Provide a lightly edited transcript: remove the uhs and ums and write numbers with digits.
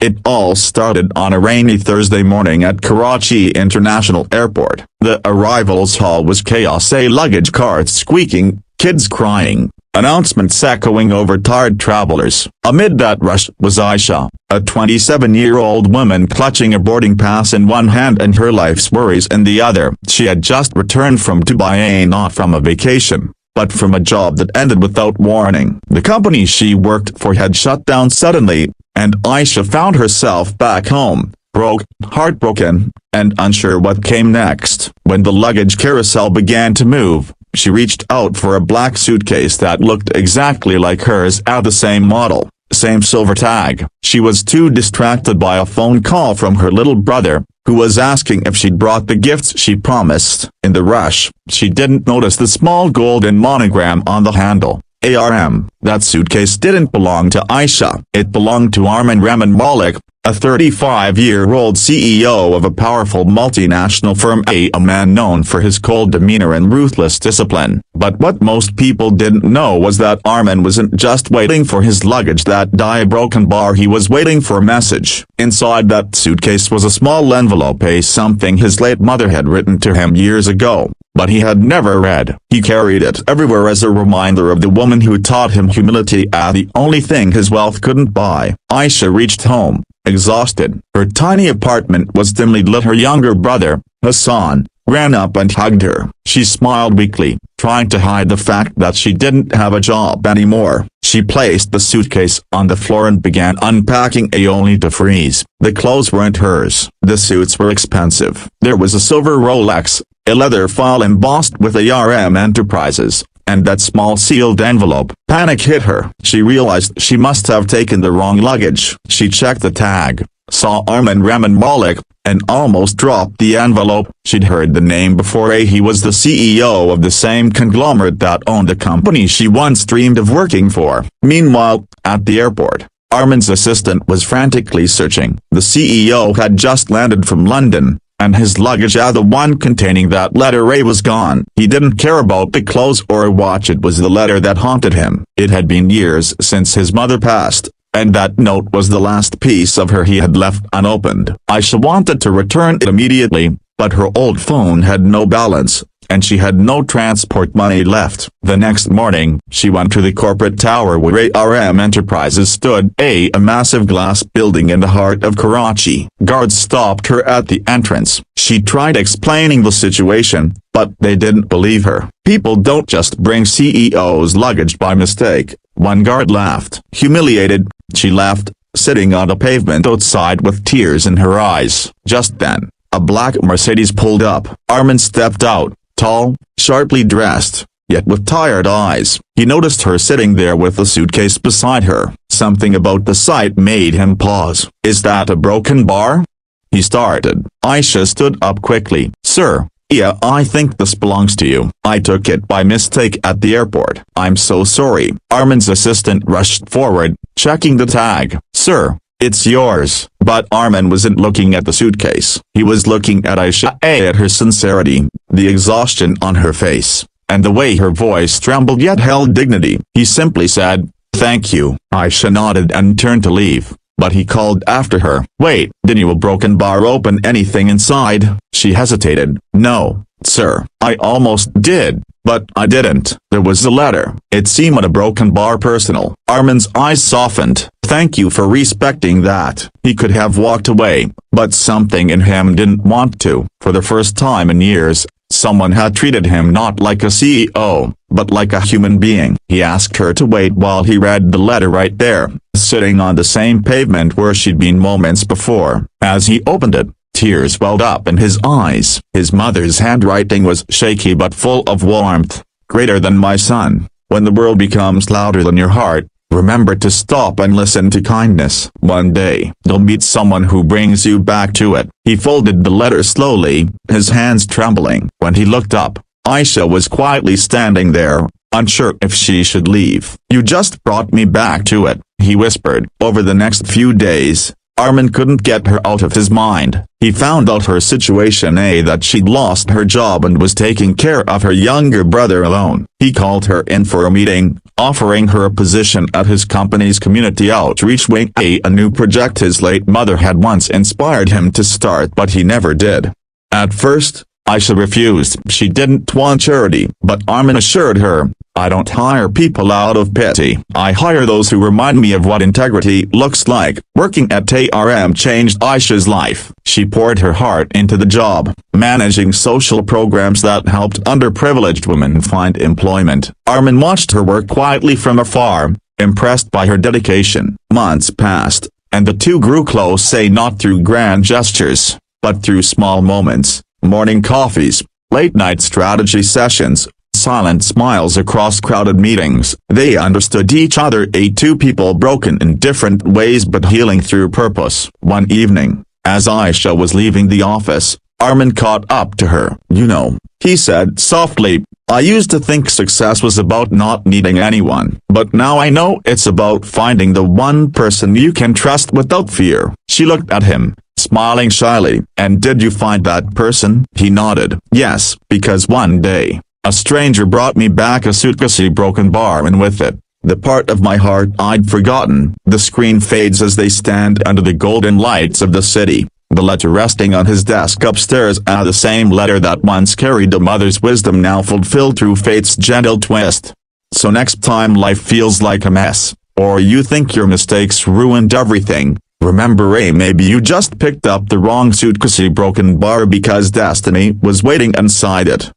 It all started on a rainy Thursday morning at Karachi International Airport. The arrivals hall was chaos, a luggage cart squeaking, kids crying, announcements echoing over tired travelers. Amid that rush was Aisha, a 27-year-old woman clutching a boarding pass in one hand and her life's worries in the other. She had just returned from Dubai, not from a vacation, but from a job that ended without warning. The company she worked for had shut down suddenly, and Aisha found herself back home, broke, heartbroken, and unsure what came next. When the luggage carousel began to move, she reached out for a black suitcase that looked exactly like hers at the same model, same silver tag. She was too distracted by a phone call from her little brother, who was asking if she'd brought the gifts she promised. In the rush, she didn't notice the small golden monogram on the handle. ARM. That suitcase didn't belong to Aisha. It belonged to Armin Malik, a 35-year-old CEO of a powerful multinational firm, a man known for his cold demeanor and ruthless discipline. But what most people didn't know was that Armin wasn't just waiting for his luggage that die broken bar, he was waiting for a message. Inside that suitcase was a small envelope, something his late mother had written to him years ago, but he had never read. He carried it everywhere as a reminder of the woman who taught him humility as the only thing his wealth couldn't buy. Aisha reached home, exhausted. Her tiny apartment was dimly lit. Her younger brother, Hassan, ran up and hugged her. She smiled weakly, trying to hide the fact that she didn't have a job anymore. She placed the suitcase on the floor and began unpacking, only to freeze. The clothes weren't hers. The suits were expensive. There was a silver Rolex, a leather file embossed with ARM Enterprises, and that small sealed envelope. Panic hit her. She realized she must have taken the wrong luggage. She checked the tag, saw Armin Malik, and almost dropped the envelope. She'd heard the name before. He was the CEO of the same conglomerate that owned the company she once dreamed of working for. Meanwhile, at the airport, Armin's assistant was frantically searching. The CEO had just landed from London, and his luggage, the one containing that letter was gone. He didn't care about the clothes or watch. It was the letter that haunted him. It had been years since his mother passed, and that note was the last piece of her he had left unopened. Aisha wanted to return it immediately, but her old phone had no balance, and she had no transport money left. The next morning, she went to the corporate tower where ARM Enterprises stood, a massive glass building in the heart of Karachi. Guards stopped her at the entrance. She tried explaining the situation, but they didn't believe her. People don't just bring CEOs' luggage by mistake. One guard laughed. Humiliated, she left, sitting on the pavement outside with tears in her eyes. Just then, a black Mercedes pulled up. Armin stepped out, tall, sharply dressed, yet with tired eyes. He noticed her sitting there with the suitcase beside her. Something about the sight made him pause. "Is that a broken bar?" he started. Aisha stood up quickly. "Sir, yeah, I think this belongs to you. I took it by mistake at the airport. I'm so sorry." Armin's assistant rushed forward, checking the tag. "Sir, it's yours." But Armin wasn't looking at the suitcase. He was looking at Aisha, at her sincerity, the exhaustion on her face, and the way her voice trembled yet held dignity. He simply said, "Thank you." Aisha nodded and turned to leave, but he called after her. "Wait, did your broken bar open anything inside?" She hesitated. "No, sir, I almost did, but I didn't." There was a letter. It seemed a broken bar personal. Armin's eyes softened. "Thank you for respecting that." He could have walked away, but something in him didn't want to. For the first time in years, someone had treated him not like a CEO, but like a human being. He asked her to wait while he read the letter right there, sitting on the same pavement where she'd been moments before. As he opened it, tears welled up in his eyes. His mother's handwriting was shaky but full of warmth. "Greater than my son, when the world becomes louder than your heart, remember to stop and listen to kindness. One day, you'll meet someone who brings you back to it." He folded the letter slowly, his hands trembling. When he looked up, Aisha was quietly standing there, unsure if she should leave. "You just brought me back to it," he whispered. Over the next few days, Armin couldn't get her out of his mind. He found out her situation, that she'd lost her job and was taking care of her younger brother alone. He called her in for a meeting, offering her a position at his company's community outreach wing, a new project his late mother had once inspired him to start, but he never did. At first, Aisha refused. She didn't want charity, but Armin assured her, "I don't hire people out of pity. I hire those who remind me of what integrity looks like." Working at ARM changed Aisha's life. She poured her heart into the job, managing social programs that helped underprivileged women find employment. Armin watched her work quietly from afar, impressed by her dedication. Months passed, and the two grew close, not through grand gestures, but through small moments. Morning coffees, late-night strategy sessions, silent smiles across crowded meetings. They understood each other, two people broken in different ways but healing through purpose. One evening, as Aisha was leaving the office, Armin caught up to her. "You know," he said softly, "I used to think success was about not needing anyone, but now I know it's about finding the one person you can trust without fear." She looked at him, smiling shyly. "And did you find that person?" He nodded. "Yes, because one day, a stranger brought me back a suitcase broken bar, and with it, the part of my heart I'd forgotten." The screen fades as they stand under the golden lights of the city, the letter resting on his desk upstairs, the same letter that once carried a mother's wisdom, now fulfilled through fate's gentle twist. So next time life feels like a mess, or you think your mistakes ruined everything, remember, maybe you just picked up the wrong suitcase broken bar because destiny was waiting inside it.